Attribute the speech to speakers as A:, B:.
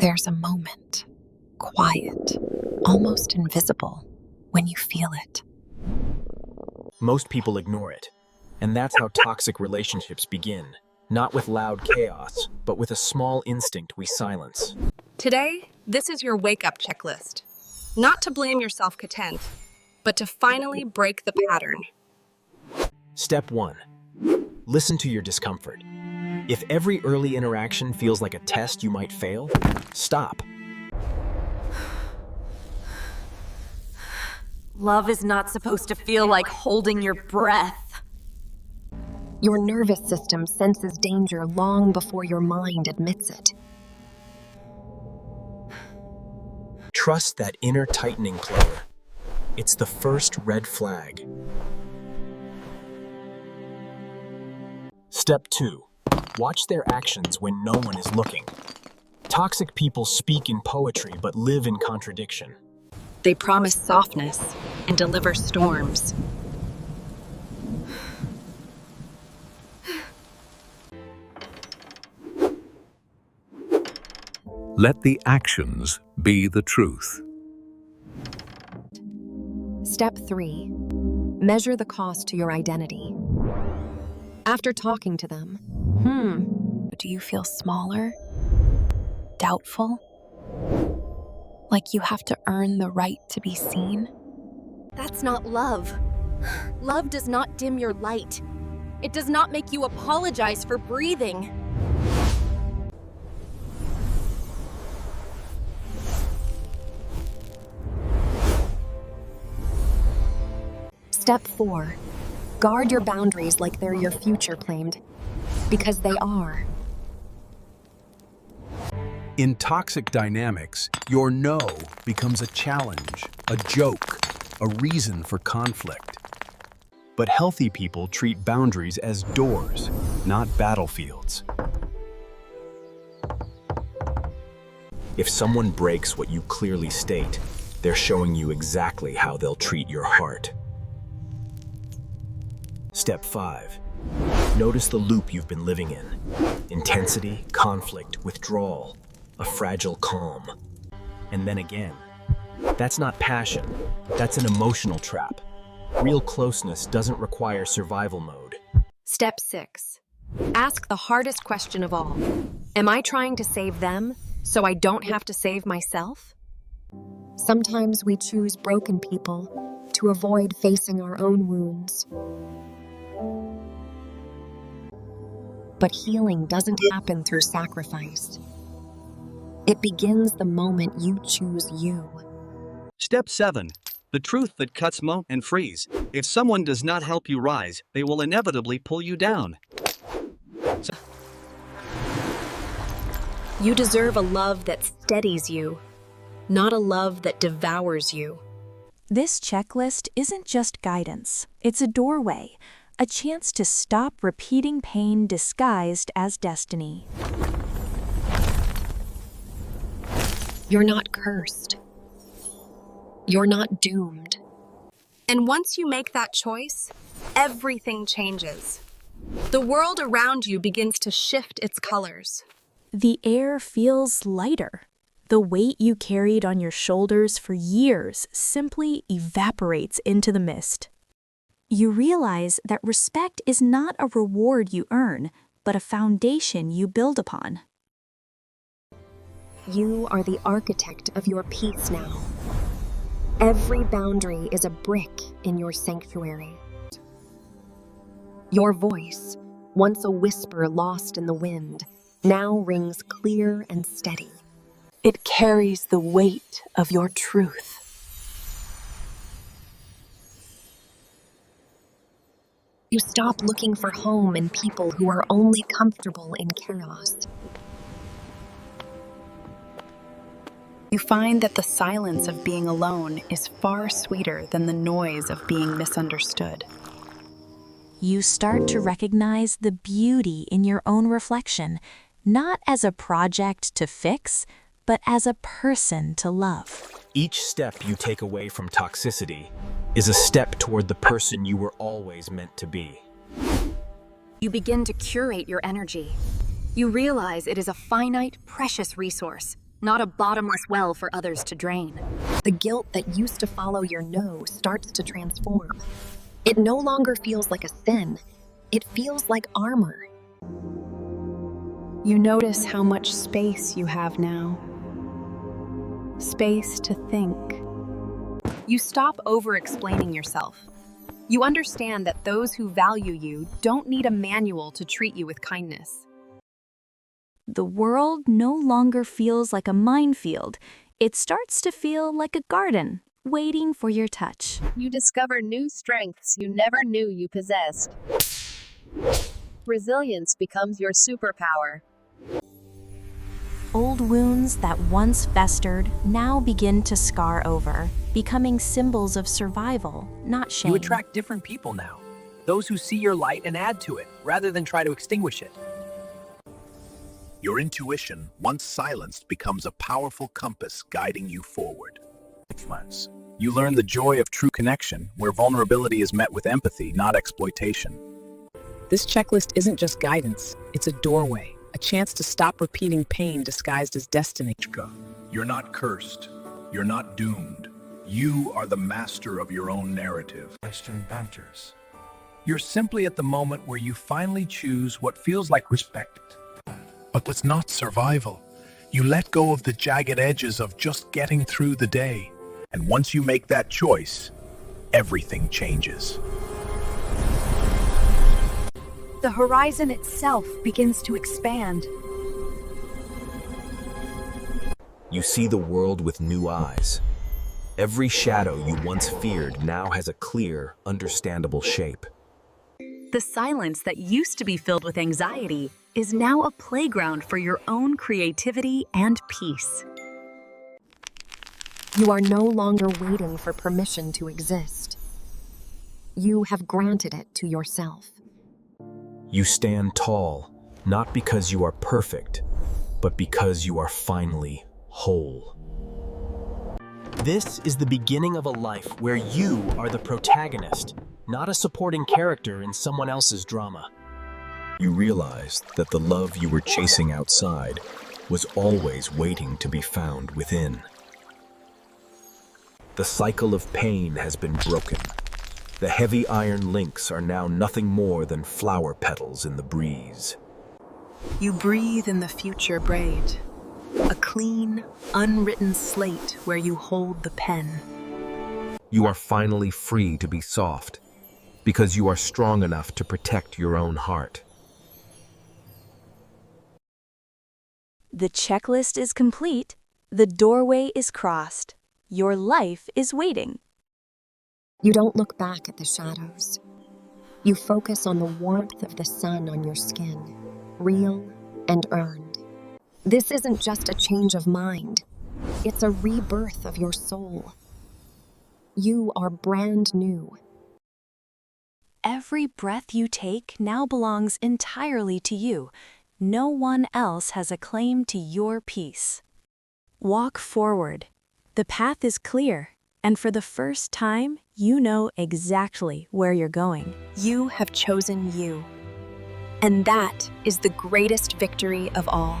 A: There's a moment, quiet, almost invisible, when you feel it.
B: Most people ignore it, and that's how toxic relationships begin. Not with loud chaos, but with a small instinct we silence.
C: Today, this is your wake-up checklist. Not to blame yourself content, but to finally break the pattern.
B: Step 1. Listen to your discomfort. If every early interaction feels like a test you might fail, stop.
D: Love is not supposed to feel like holding your breath.
A: Your nervous system senses danger long before your mind admits it.
B: Trust that inner tightening player. It's the first red flag. Step 2. Watch their actions when no one is looking. Toxic people speak in poetry but live in contradiction.
C: They promise softness and deliver storms.
E: Let the actions be the truth.
A: Step 3. Measure the cost to your identity. After talking to them, do you feel smaller? Doubtful? Like you have to earn the right to be seen?
D: That's not love. Love does not dim your light. It does not make you apologize for breathing.
A: Step 4. Guard your boundaries like they're your future claimed. Because they are.
E: In toxic dynamics, your no becomes a challenge, a joke, a reason for conflict. But healthy people treat boundaries as doors, not battlefields.
B: If someone breaks what you clearly state, they're showing you exactly how they'll treat your heart. Step 5. Notice the loop you've been living in. Intensity, conflict, withdrawal, a fragile calm. And then again. That's not passion. That's an emotional trap. Real closeness doesn't require survival mode.
A: Step 6. Ask the hardest question of all. Am I trying to save them so I don't have to save myself? Sometimes we choose broken people to avoid facing our own wounds. But healing doesn't happen through sacrifice. It begins the moment you choose you.
F: Step 7. The truth that cuts and frees. If someone does not help you rise, they will inevitably pull you down.
C: You deserve a love that steadies you, not a love that devours you.
G: This checklist isn't just guidance. It's a doorway, a chance to stop repeating pain disguised as destiny.
A: You're not cursed. You're not doomed.
C: And once you make that choice, everything changes. The world around you begins to shift its colors.
G: The air feels lighter. The weight you carried on your shoulders for years simply evaporates into the mist. You realize that respect is not a reward you earn, but a foundation you build upon.
A: You are the architect of your peace now. Every boundary is a brick in your sanctuary. Your voice, once a whisper lost in the wind, now rings clear and steady. It carries the weight of your truth. You stop looking for home in people who are only comfortable in chaos.
H: You find that the silence of being alone is far sweeter than the noise of being misunderstood.
G: You start to recognize the beauty in your own reflection, not as a project to fix, but as a person to love.
B: Each step you take away from toxicity is a step toward the person you were always meant to be.
D: You begin to curate your energy. You realize it is a finite, precious resource, not a bottomless well for others to drain.
A: The guilt that used to follow your no starts to transform. It no longer feels like a sin. It feels like armor.
H: You notice how much space you have now. Space to think.
C: You stop over-explaining yourself. You understand that those who value you don't need a manual to treat you with kindness.
G: The world no longer feels like a minefield. It starts to feel like a garden, waiting for your touch.
I: You discover new strengths you never knew you possessed. Resilience becomes your superpower.
G: Old wounds that once festered now begin to scar over, becoming symbols of survival, not shame.
J: You attract different people now. Those who see your light and add to it, rather than try to extinguish it.
K: Your intuition, once silenced, becomes a powerful compass guiding you forward. You learn the joy of true connection, where vulnerability is met with empathy, not exploitation.
L: This checklist isn't just guidance, it's a doorway, a chance to stop repeating pain disguised as destiny.
K: You're not cursed. You're not doomed. You are the master of your own narrative. You're simply at the moment where you finally choose what feels like respect. But it's not survival. You let go of the jagged edges of just getting through the day. And once you make that choice, everything changes.
C: The horizon itself begins to expand.
B: You see the world with new eyes. Every shadow you once feared now has a clear, understandable shape.
H: The silence that used to be filled with anxiety is now a playground for your own creativity and peace.
A: You are no longer waiting for permission to exist. You have granted it to yourself.
B: You stand tall, not because you are perfect, but because you are finally whole. This is the beginning of a life where you are the protagonist, not a supporting character in someone else's drama. You realized that the love you were chasing outside was always waiting to be found within. The cycle of pain has been broken. The heavy iron links are now nothing more than flower petals in the breeze.
H: You breathe in the future braid, a clean, unwritten slate where you hold the pen.
B: You are finally free to be soft, because you are strong enough to protect your own heart.
G: The checklist is complete. The doorway is crossed. Your life is waiting.
A: You don't look back at the shadows. You focus on the warmth of the sun on your skin, real and earned. This isn't just a change of mind. It's a rebirth of your soul. You are brand new.
G: Every breath you take now belongs entirely to you. No one else has a claim to your peace. Walk forward. The path is clear, and for the first time, you know exactly where you're going.
H: You have chosen you. And that is the greatest victory of all.